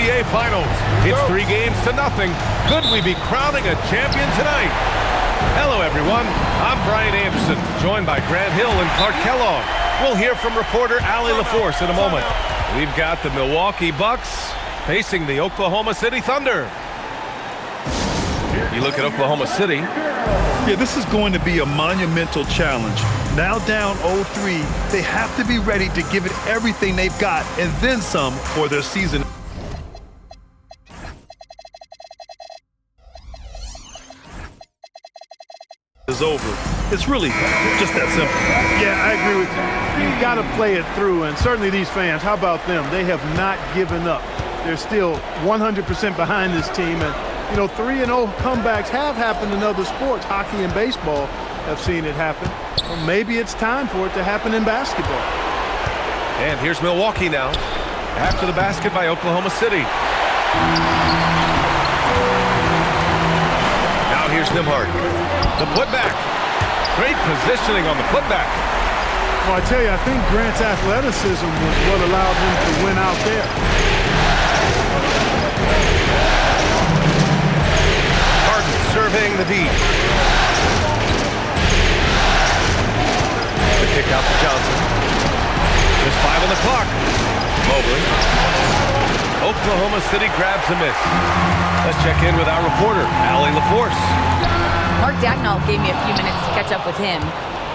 NBA Finals. It's 3-0. Could we be crowning a champion tonight? Hello, everyone. I'm Brian Anderson, joined by Grant Hill and Clark Kellogg. We'll hear from reporter Allie LaForce in a moment. We've got the Milwaukee Bucks facing the Oklahoma City Thunder. You look at Oklahoma City. Yeah, this is going to be a monumental challenge. Now down 0-3, they have to be ready to give it everything they've got and then some for their season. Is over. It's really just that simple. Yeah, I agree with you. You've got to play it through, and certainly these fans, how about them? They have not given up. They're still 100% behind this team, and you know, 3-0 comebacks have happened in other sports. Hockey and baseball have seen it happen. Well, maybe it's time for it to happen in basketball. And here's Milwaukee now, after the basket by Oklahoma City. Now here's Nembhard. The putback. Great positioning on the putback. Well, I tell you, I think Grant's athleticism was what allowed him to win out there. Harden surveying the D. The kick out to Johnson. There's 5 on the clock. Mobley. Oklahoma City grabs a miss. Let's check in with our reporter, Allie LaForce. Mark Dagnall gave me a few minutes to catch up with him.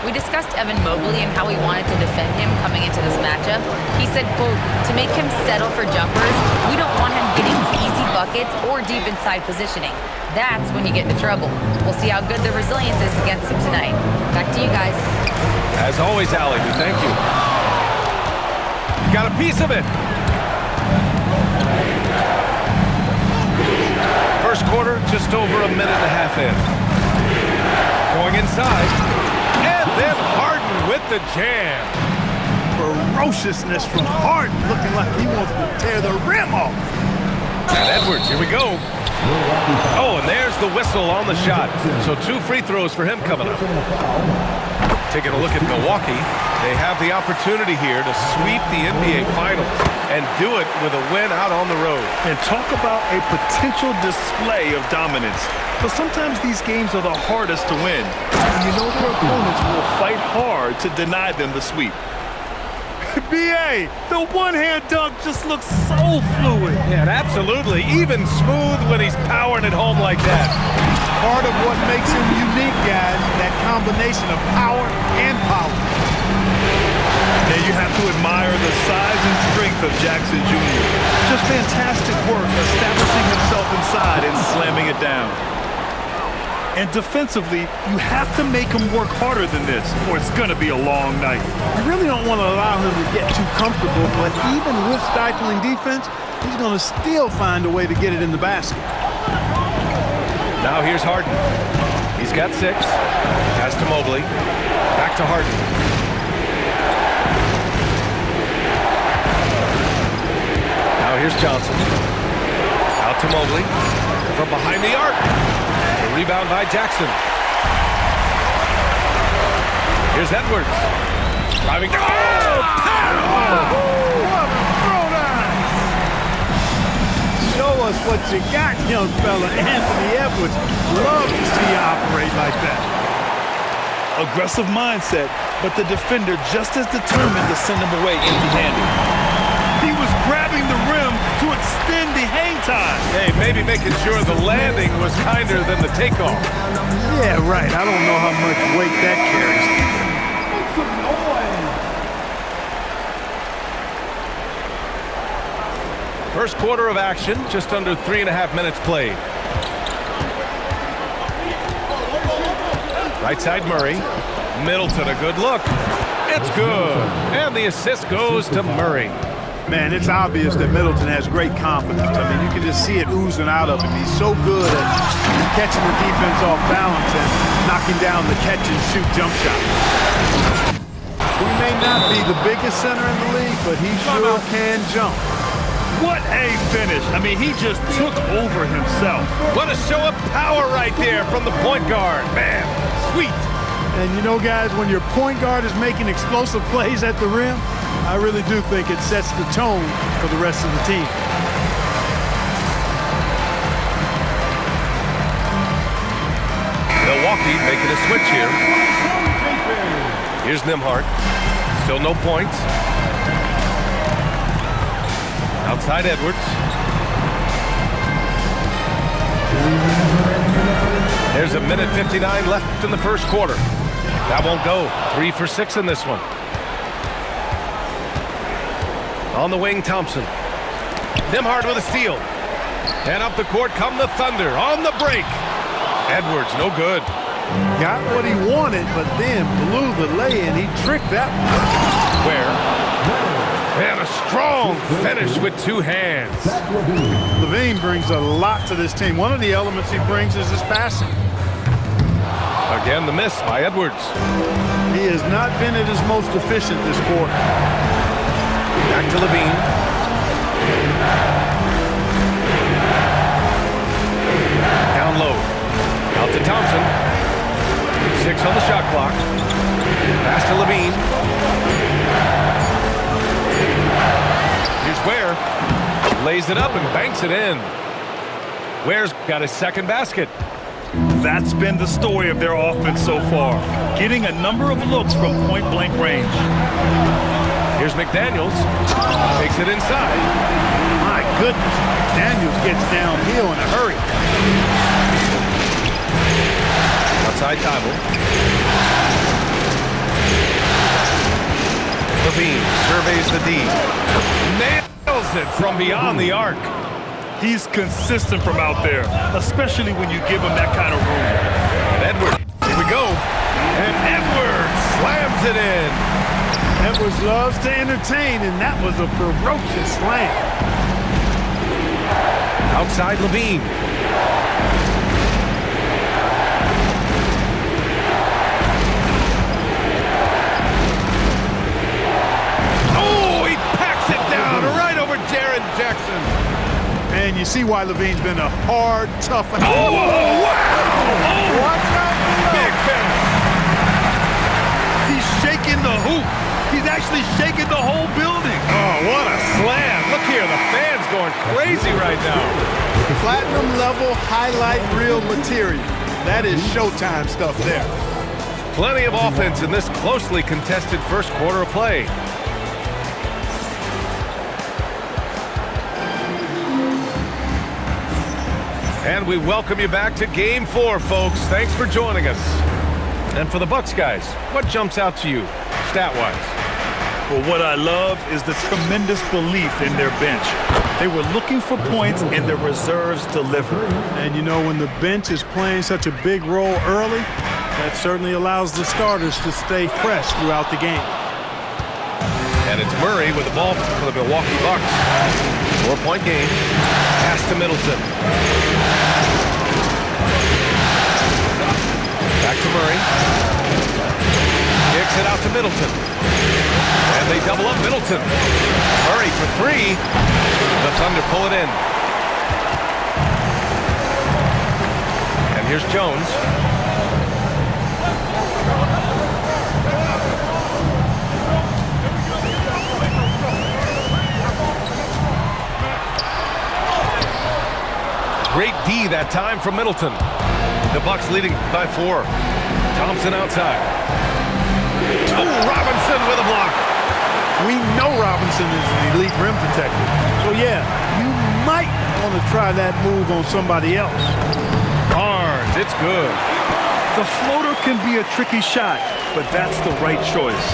We discussed Evan Mobley and how we wanted to defend him coming into this matchup. He said, quote, to make him settle for jumpers, we don't want him getting easy buckets or deep inside positioning. That's when you get into trouble. We'll see how good the resilience is against him tonight. Back to you guys. As always, Allie, we thank you. You got a piece of it. First quarter, just over a minute and a half in. Going inside. And then Harden with the jam. Ferociousness from Harden, looking like he wants to tear the rim off. And Edwards, here we go. Oh, and there's the whistle on the shot. So 2 free throws for him coming up. Taking a look at Milwaukee, they have the opportunity here to sweep the NBA Finals and do it with a win out on the road. And talk about a potential display of dominance. But sometimes these games are the hardest to win. And you know their opponents will fight hard to deny them the sweep. B.A., the one-hand dunk just looks so fluid. Yeah, and absolutely, even smooth when he's powering it home like that. Part of what makes him unique, guys, that combination of power and power. And you have to admire the size and strength of Jackson Jr. Just fantastic work establishing himself inside and slamming it down. And defensively, you have to make him work harder than this, or it's going to be a long night. You really don't want to allow him to get too comfortable, but even with stifling defense, he's going to still find a way to get it in the basket. Now here's Harden. He's got 6. Pass to Mobley. Back to Harden. Now here's Johnson. Out to Mobley. From behind the arc. The rebound by Jackson. Here's Edwards. Driving down. Oh! What a throwdown! Show us what you got, young fella. Anthony Edwards. Love to see you operate like that. Aggressive mindset, but the defender just as determined to send him away empty-handed. He was grabbing the rim to extend the hang time. Hey, maybe making sure the landing was kinder than the takeoff. Yeah, right. I don't know how much weight that carries. First quarter of action, just under 3.5 minutes played. Right side Murray. Middleton, a good look. It's good. And the assist goes to Murray. Man, it's obvious that Middleton has great confidence. I mean, you can just see it oozing out of him. He's so good at catching the defense off balance and knocking down the catch-and-shoot jump shot. He may not be the biggest center in the league, but he sure can jump. What a finish. I mean, he just took over himself. What a show of power right there from the point guard. Man, sweet. And you know, guys, when your point guard is making explosive plays at the rim, I really do think it sets the tone for the rest of the team. switch here. Here's Nembhard. Still no points. Outside Edwards. There's a minute 59 left in the first quarter. That won't go. 3 for 6 in this one. On the wing, Thompson. Nembhard with a steal. And up the court come the Thunder on the break. Edwards, no good. Got what he wanted, but then blew the lay-in. He tricked that one. Where? And a strong finish with 2 hands. LaVine brings a lot to this team. One of the elements he brings is his passing. Again, the miss by Edwards. He has not been at his most efficient this quarter. Back to LaVine. Down low. Out to Thompson. 6 on the shot clock. Pass to LaVine. Here's Ware. Lays it up and banks it in. Ware's got his second basket. That's been the story of their offense so far, getting a number of looks from point-blank range. Here's McDaniels. Takes it inside. My goodness, Daniels gets downhill in a hurry. Outside Thibault. LaVine surveys the D. Nails it from beyond the arc. He's consistent from out there, especially when you give him that kind of room. And Edwards, here we go. And Edwards slams it in. Edwards loves to entertain, and that was a ferocious slam. Outside LaVine. Oh, he packs it down right over Jaren Jackson. And you see why LaVine's been a hard, tough, and Oh, wow! watch out! Big finish. He's shaking the hoop. He's actually shaking the whole building. Oh, what a slam. Look here, the fans going crazy right now. Platinum level highlight reel material. That is Showtime stuff there. Plenty of offense in this closely contested first quarter of play. And we welcome you back to Game 4, folks. Thanks for joining us. And for the Bucks guys, what jumps out to you, stat-wise? Well, what I love is the tremendous belief in their bench. They were looking for points, and their reserves delivered. And you know, when the bench is playing such a big role early, that certainly allows the starters to stay fresh throughout the game. And it's Murray with the ball for the Milwaukee Bucks. 4-point game. Pass to Middleton. Back to Murray. Kicks it out to Middleton. And they double up Middleton. Murray for 3. The Thunder pull it in. And here's Jones. Great D that time from Middleton. The Bucks leading by 4. Thompson outside. Oh, Robinson with a block. We know Robinson is an elite rim protector. So, yeah, you might want to try that move on somebody else. Barnes, it's good. The floater can be a tricky shot, but that's the right choice.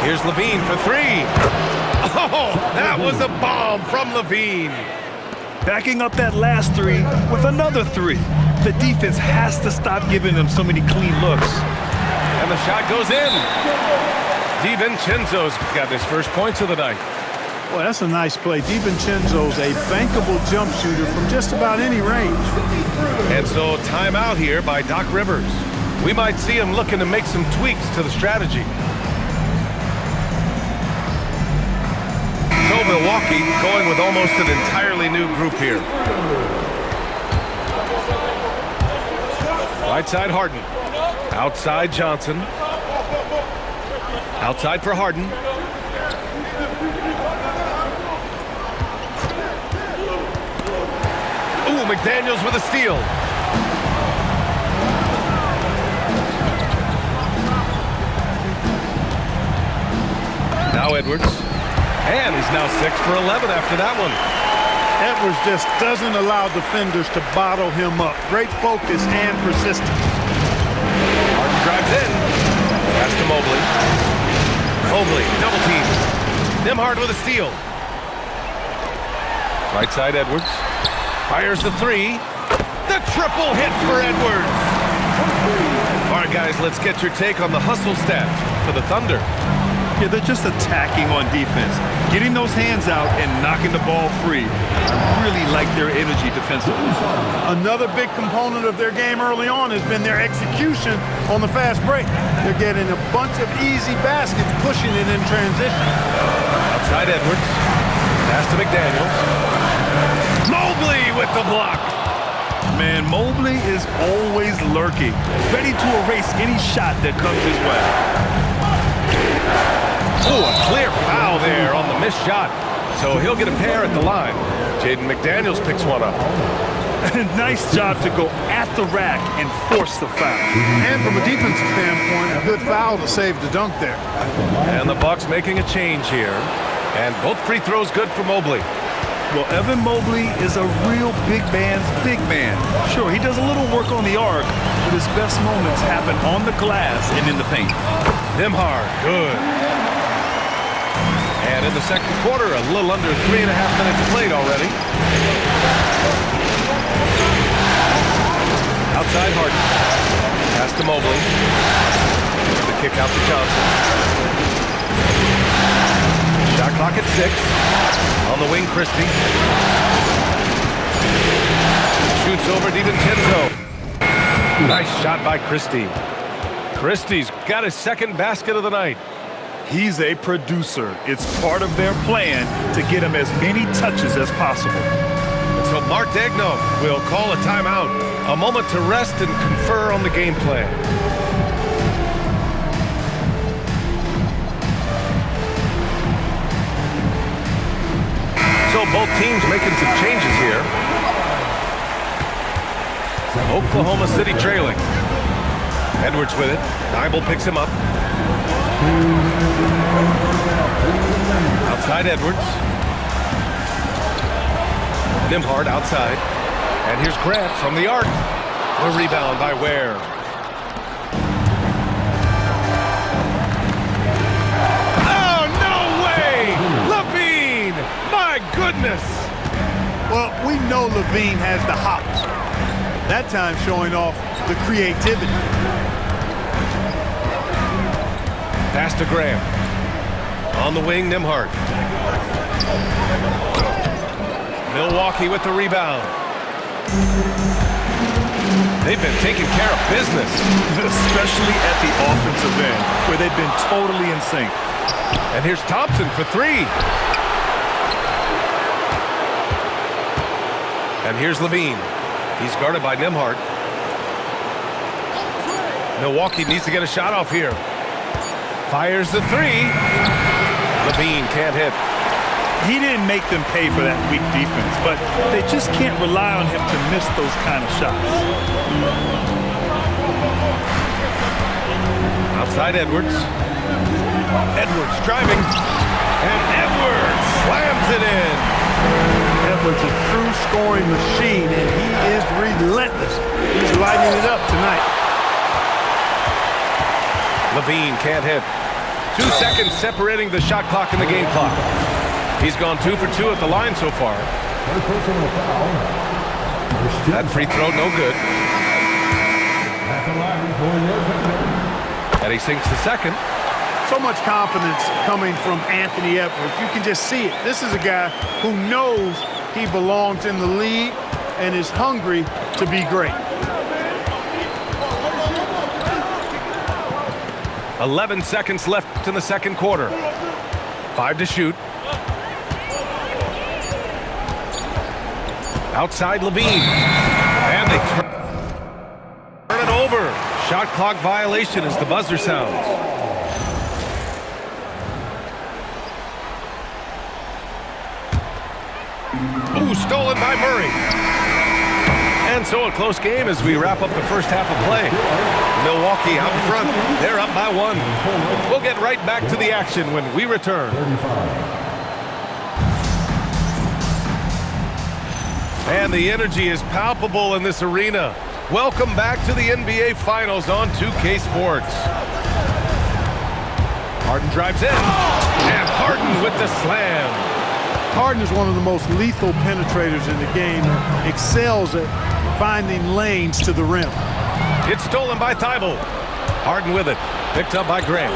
Here's LaVine for 3. Oh, that was a bomb from LaVine. Backing up that last 3 with another 3. The defense has to stop giving them so many clean looks. And the shot goes in. DiVincenzo's got his first points of the night. Well, that's a nice play. DiVincenzo's a bankable jump shooter from just about any range. And so timeout here by Doc Rivers. We might see him looking to make some tweaks to the strategy. So Milwaukee going with almost an entirely new group here. Right side Harden. Outside Johnson. Outside for Harden. Ooh, McDaniels with a steal. Now Edwards. And he's now 6 for 11 after that one. Edwards just doesn't allow defenders to bottle him up. Great focus and persistence. Harden drives in. Pass to Mobley. Mobley, double team. Nembhard with a steal. Right side Edwards. Fires the three. The triple hit for Edwards. All right, guys, let's get your take on the hustle stats for the Thunder. Yeah, they're just attacking on defense, getting those hands out and knocking the ball free. I really like their energy defensively. Another big component of their game early on has been their execution on the fast break. They're getting a bunch of easy baskets, pushing it in transition. Outside Edwards. Pass to McDaniels. Mobley with the block. Man, Mobley is always lurking, ready to erase any shot that comes his way. Oh, a clear foul there on the missed shot. So he'll get a pair at the line. Jaden McDaniels picks one up. Nice job to go at the rack and force the foul. And from a defensive standpoint, a good foul to save the dunk there. And the Bucks making a change here. And both free throws good for Mobley. Well, Evan Mobley is a real big man's big man. Sure, he does a little work on the arc, but his best moments happen on the glass and in the paint. Nembhard, good. And in the second quarter, a little under 3.5 minutes played already. Outside Harden. Pass to Mobley. The kick out to Johnson. Shot clock at 6. On the wing, Christie. Shoots over DiVincenzo. Nice shot by Christie. Christie's got his second basket of the night. He's a producer. It's part of their plan to get him as many touches as possible. And so Mark Daigneault will call a timeout. A moment to rest and confer on the game plan. So both teams making some changes here. Oklahoma City trailing. Edwards with it. Thybulle picks him up. Outside Edwards. Nembhard outside. And here's Grant from the arc. The rebound by Ware. Oh, no way! LaVine! My goodness! Well, we know LaVine has the hops. That time showing off the creativity. Pass to Graham. On the wing, Nembhard. Milwaukee with the rebound. They've been taking care of business. Especially at the offensive end, where they've been totally in sync. And here's Thompson for 3. And here's LaVine. He's guarded by Nembhard. Milwaukee needs to get a shot off here. Fires the 3. LaVine can't hit. He didn't make them pay for that weak defense, but they just can't rely on him to miss those kind of shots. Outside Edwards. Edwards driving. And Edwards slams it in. Edwards a true scoring machine, and he is relentless. He's lighting it up tonight. LaVine can't hit. 2 seconds separating the shot clock and the game clock. He's gone 2 for 2 at the line so far. That free throw, no good. And he sinks the second. So much confidence coming from Anthony Edwards. You can just see it. This is a guy who knows he belongs in the league and is hungry to be great. 11 seconds left in the second quarter. 5 to shoot. Outside LaVine. And they turn it over. Shot clock violation as the buzzer sounds. Ooh, stolen by Murray. And so a close game as we wrap up the first half of play. Milwaukee out in front. They're up by 1. We'll get right back to the action when we return. And the energy is palpable in this arena. Welcome back to the NBA Finals on 2K Sports. Harden drives in. And Harden with the slam. Harden is one of the most lethal penetrators in the game and excels at finding lanes to the rim. It's stolen by Thibault. Harden with it. Picked up by Grant.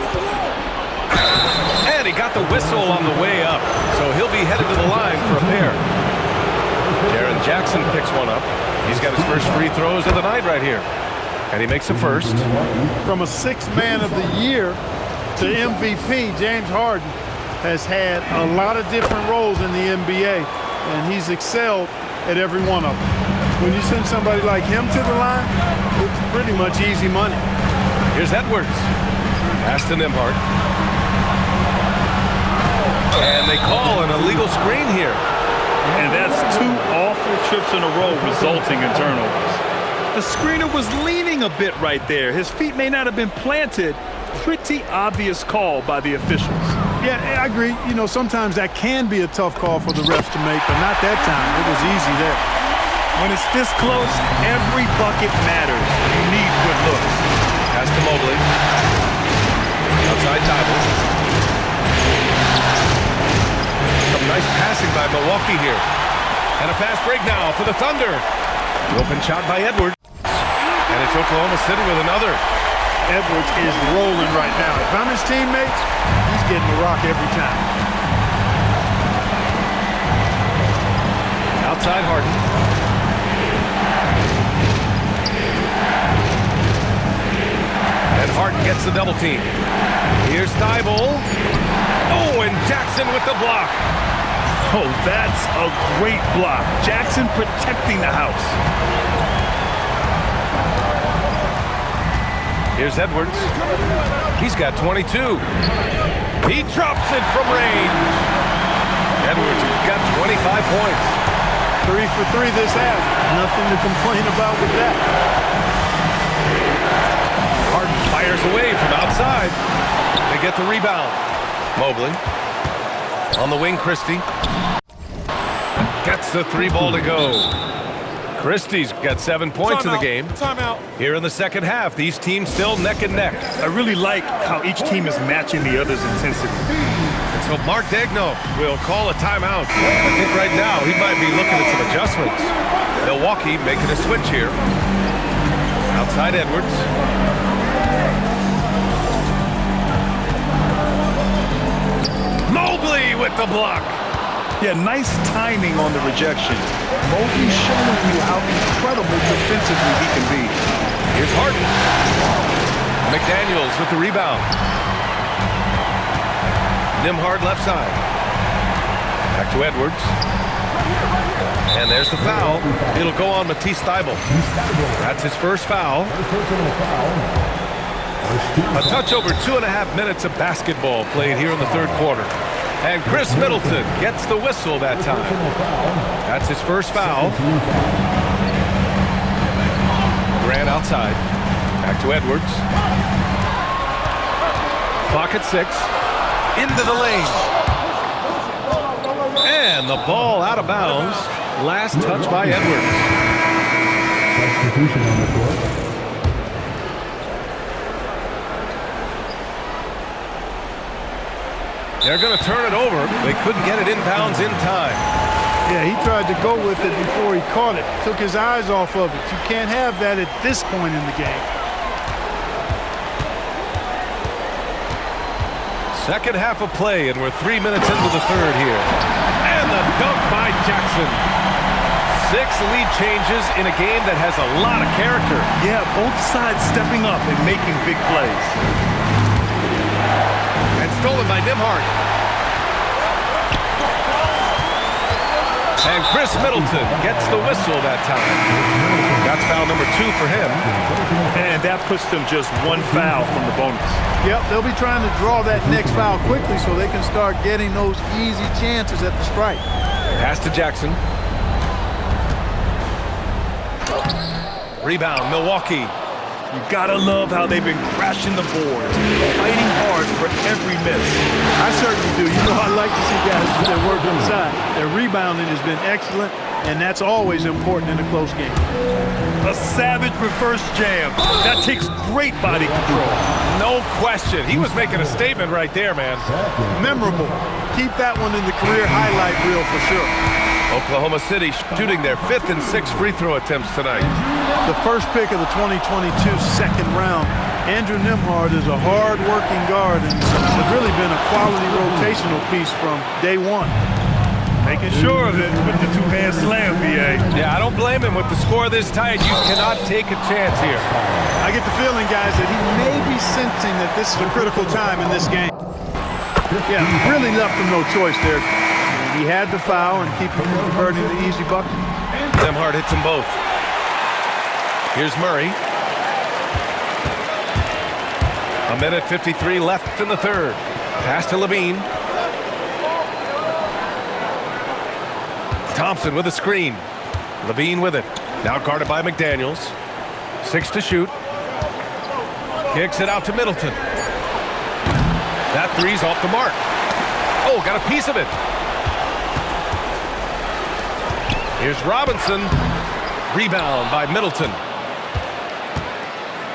And he got the whistle on the way up. So he'll be headed to the line for a pair. Jaren Jackson picks one up. He's got his first free throws of the night right here. And he makes the first. From a sixth man of the year to MVP, James Harden has had a lot of different roles in the NBA, and he's excelled at every one of them. When you send somebody like him to the line, it's pretty much easy money. Here's Edwards. Pass to Nembhard. And they call an illegal screen here. And that's 2 awful trips in a row resulting in turnovers. The screener was leaning a bit right there. His feet may not have been planted. Pretty obvious call by the officials. Yeah, I agree. You know, sometimes that can be a tough call for the refs to make, but not that time. It was easy there. When it's this close, every bucket matters. You need good looks. Pass to Mobley. Outside Thibault. Some nice passing by Milwaukee here. And a fast break now for the Thunder. Open shot by Edwards. And it's Oklahoma City with another. Edwards is rolling right now. If I'm his teammates, he's getting the rock every time. Outside Harden. And Harden gets the double team. Here's Thibault. Oh, and Jackson with the block. Oh, that's a great block. Jackson protecting the house. Here's Edwards. He's got 22. He drops it from range. Edwards got 25 points. 3 for 3 this half. Nothing to complain about with that. Harden fires away from outside. They get the rebound. Mobley. On the wing, Christie. Gets the 3 ball to go. Christie's got 7 points in the game. Timeout. Here in the second half, these teams still neck and neck. I really like how each team is matching the other's intensity. And so Mark Daigneault will call a timeout. I think right now he might be looking at some adjustments. Milwaukee making a switch here. Outside Edwards. Mobley with the block. Yeah, nice timing on the rejection. Mobley showing you how incredible defensively he can be. Here's Harden. McDaniels with the rebound. Nembhard left side. Back to Edwards. And there's the foul. It'll go on Matisse Thybulle. That's his first foul. A touch over 2.5 minutes of basketball played here in the third quarter. And Chris Middleton gets the whistle that time. That's his first foul. Grant outside. Back to Edwards. Clock at 6. Into the lane. And the ball out of bounds. Last touch by Edwards. Substitution on the court. They're going to turn it over. They couldn't get it inbounds in time. Yeah, he tried to go with it before he caught it. Took his eyes off of it. You can't have that at this point in the game. Second half of play, and we're 3 minutes into the third here. And the dunk by Jackson. 6 lead changes in a game that has a lot of character. Yeah, both sides stepping up and making big plays. And stolen by Nembhard. And Chris Middleton gets the whistle that time. That's foul number 2 for him. And that puts them just 1 foul from the bonus. Yep, they'll be trying to draw that next foul quickly so they can start getting those easy chances at the strike. Pass to Jackson. Rebound, Milwaukee. You gotta love how they've been crashing the boards, fighting hard for every miss. I certainly do. You know, I like to see guys do their work inside. Their rebounding has been excellent, and that's always important in a close game. A savage reverse jam. That takes great body control. No question. He was making a statement right there, man. Memorable. Keep that one in the career highlight reel for sure. Oklahoma City shooting their 5th and 6th free throw attempts tonight. The first pick of the 2022 second round. Andrew Nembhard is a hard-working guard and has really been a quality rotational piece from day one. Making sure of it with the two-hand slam, B.A. Yeah, I don't blame him. With the score this tight, you cannot take a chance here. I get the feeling, guys, that he may be sensing that this is a critical time in this game. Yeah, really left him no choice there. He had to foul and keep him from converting the easy bucket. Nembhard hits them both. Here's Murray. 1:53 left in the third. Pass to Levine. Thompson with a screen. Levine with it. Now guarded by McDaniels. 6 to shoot. Kicks it out to Middleton. That three's off the mark. Oh, got a piece of it. Here's Robinson. Rebound by Middleton.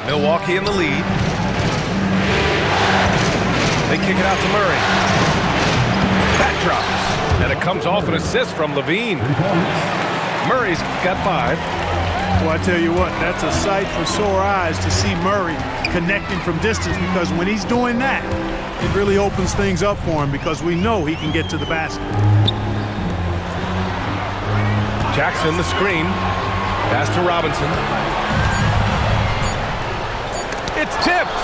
Milwaukee in the lead. They kick it out to Murray. That drops. And it comes off an assist from Levine. Murray's got 5. Well, I tell you what, that's a sight for sore eyes to see Murray connecting from distance, because when he's doing that, it really opens things up for him because we know he can get to the basket. Jackson the screen. Pass to Robinson. It's tipped.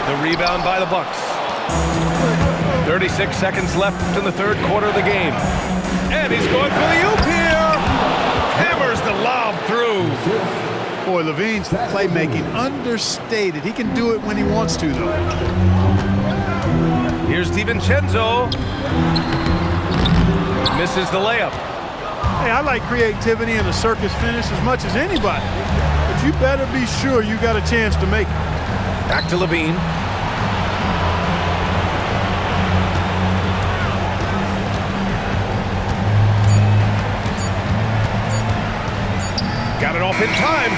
The rebound by the Bucks. 36 seconds left in the third quarter of the game. And he's going for the oop here. Hammers the lob through. Boy, Levine's playmaking understated. He can do it when he wants to, though. Here's DiVincenzo. Misses the layup. Hey, I like creativity and a circus finish as much as anybody. But you better be sure you got a chance to make it. Back to Levine. Got it off in time.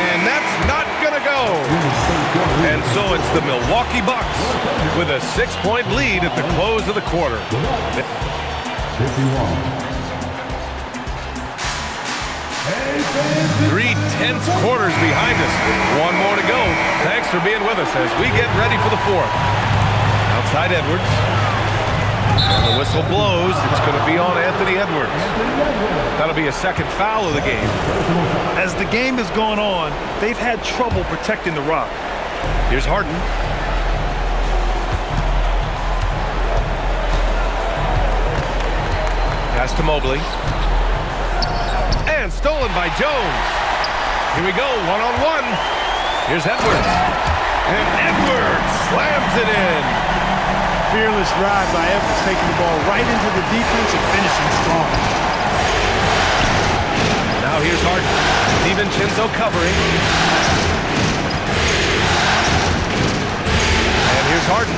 And that's not going to go. And so it's the Milwaukee Bucks with a 6-point lead at the close of the quarter. 3 tense quarters behind us. One more to go. Thanks for being with us as we get ready for the fourth. Outside Edwards. And the whistle blows. It's going to be on Anthony Edwards. That'll be a second foul of the game. As the game has gone on, they've had trouble protecting the rock. Here's Harden. Pass to Mobley. And stolen by Jones. Here we go, one-on-one. Here's Edwards. And Edwards slams it in. Fearless drive by Edwards, taking the ball right into the defense and finishing strong. Now here's Harden. DiVincenzo covering. And here's Harden.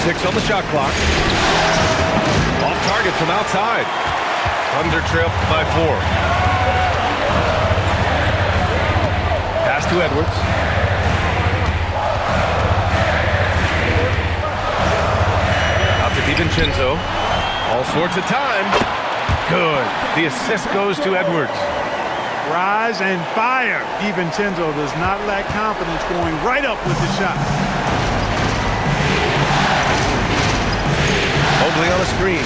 6 on the shot clock. Off target from outside. Thunder trail by 4. Pass to Edwards. Out to DiVincenzo. All sorts of time. Good. The assist goes to Edwards. Rise and fire. DiVincenzo does not lack confidence, going right up with the shot. Mobley on a screen.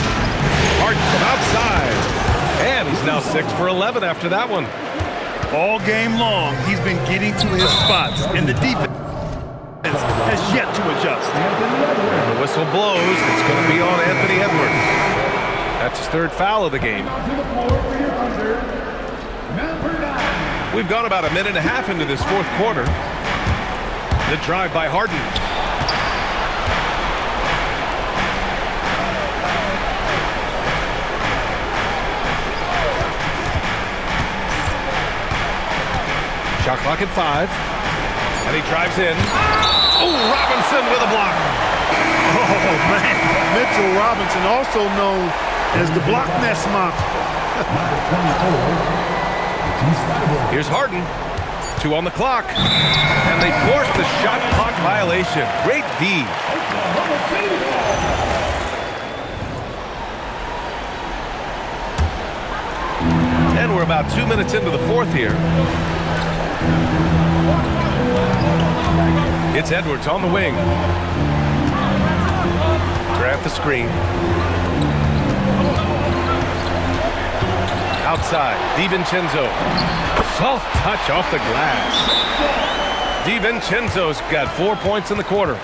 Harden from outside. And he's now 6 for 11 after that one. All game long, he's been getting to his spots, and the defense has yet to adjust. And the whistle blows. It's going to be on Anthony Edwards. That's his 3rd foul of the game. We've gone about a minute and a half into this 4th quarter. The drive by Harden. Shot clock at 5. And he drives in. Oh, Robinson with a block. Oh, man. Mitchell Robinson, also known as the block nest monster. Here's Harden. 2 on the clock. And they force the shot clock violation. Great D. And we're about 2 minutes into the fourth here. It's Edwards on the wing. Grant the screen. Outside, DiVincenzo. Soft touch off the glass. DiVincenzo's got 4 points in the quarter.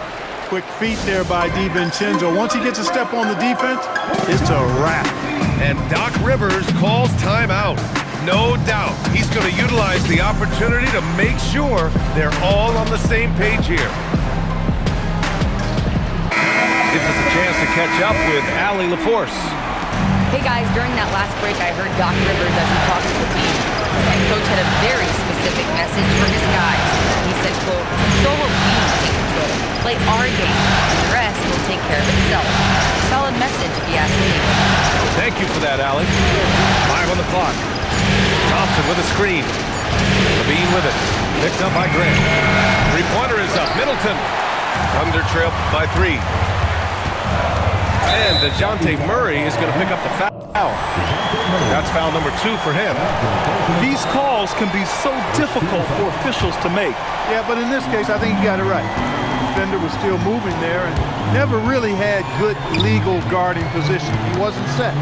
Quick feet there by DiVincenzo. Once he gets a step on the defense, it's a wrap. And Doc Rivers calls timeout. No doubt he's going to utilize the opportunity to make sure they're all on the same page here. Gives us a chance to catch up with Allie LaForce. Hey guys, during that last break, I heard Doc Rivers as he talked to the team. And Coach had a very specific message for his guys. He said, quote, "Control what we take control. Play our game. The rest will take care of itself." Solid message, if you ask me. Thank you for that, Allie. 5 on the clock. Thompson with a screen. Levine with it. Picked up by Grant. Three-pointer is up. Middleton. Thunder trail by 3. And DeJounte Murray is going to pick up the foul. That's foul number 2 for him. These calls can be so difficult for officials to make. Yeah, but in this case, I think he got it right. The defender was still moving there and never really had good legal guarding position. He wasn't set.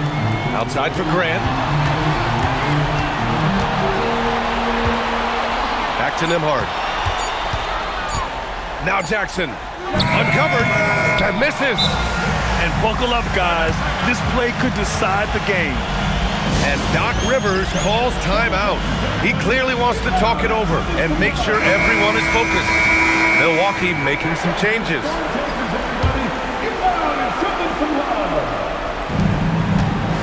Outside for Grant. Back to Nembhard. Now Jackson. Uncovered. That misses. And buckle up, guys. This play could decide the game. And Doc Rivers calls timeout. He clearly wants to talk it over and make sure everyone is focused. Milwaukee making some changes.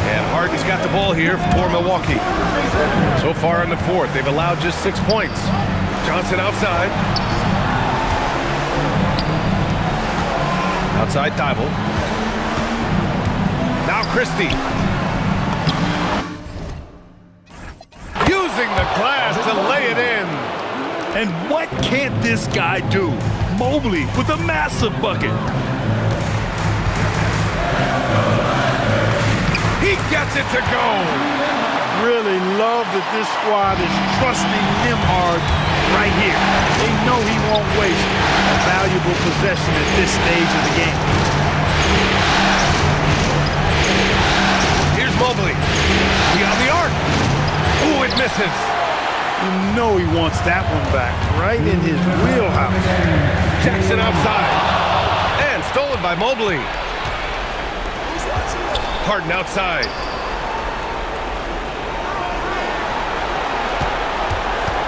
And Harden's got the ball here for Milwaukee. So far in the fourth, they've allowed just 6 points. Johnson outside. Outside Thibault. Now Christie. Using the glass to lay it in. And what can't this guy do? Mobley with a massive bucket. He gets it to go. Really love that this squad is trusting Nembhard right here. They know he won't waste a valuable possession at this stage of the game. Here's Mobley. Beyond the arc. Ooh, it misses. You know he wants that one back, right in his wheelhouse. Jackson outside. And stolen by Mobley. Harden outside.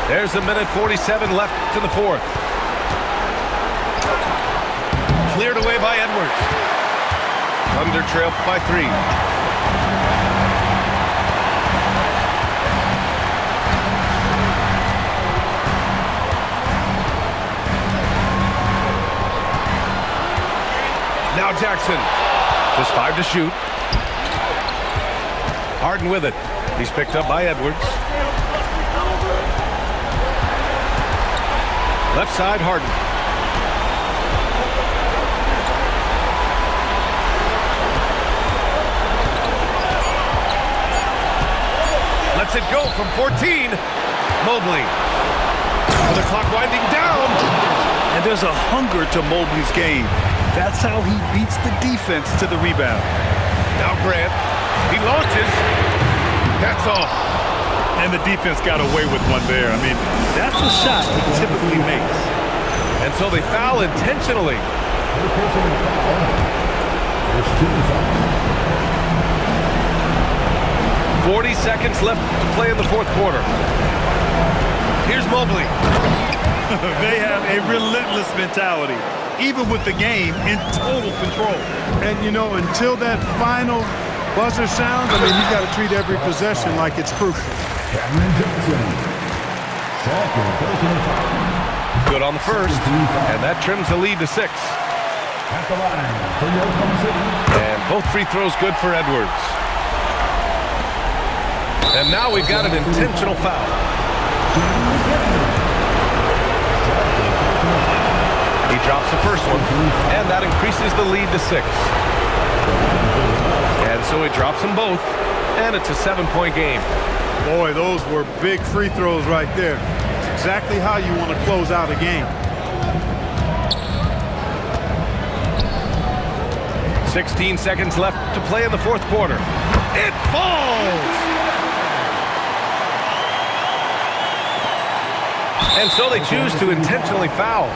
There's a minute 47 left to the fourth. Cleared away by Edwards. Thunder trail by 3. Now Jackson. Just 5 to shoot. Harden with it. He's picked up by Edwards. Left side, Harden. Lets it go from 14. Mobley. With the clock winding down. And there's a hunger to Mobley's game. That's how he beats the defense to the rebound. Now Grant. He launches. That's off. And the defense got away with one there. I mean, that's a shot he typically makes. And so they foul intentionally. 40 seconds left to play in the fourth quarter. Here's Mobley. They have a relentless mentality, even with the game in total control. And, you know, until that final buzzer sounds, I mean, you got to treat every possession like it's crucial. Good on the first, and that trims the lead to 6. And both free throws good for Edwards. And now we've got an intentional foul. He drops the first one, and that increases the lead to 6. And so he drops them both, and it's a 7-point game. Boy, those were big free throws right there. It's exactly how you want to close out a game. 16 seconds left to play in the fourth quarter. It falls! And so they choose to intentionally foul.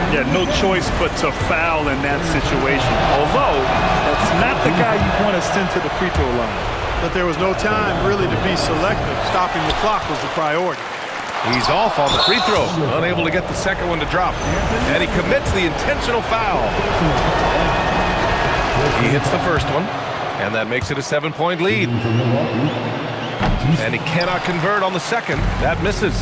Yeah, no choice but to foul in that situation. Although, that's not the guy you want to send to the free throw line. But there was no time really to be selective. Stopping the clock was the priority. He's off on the free throw, unable to get the second one to drop. And he commits the intentional foul. He hits the first one, and that makes it a 7-point lead. And he cannot convert on the second. That misses.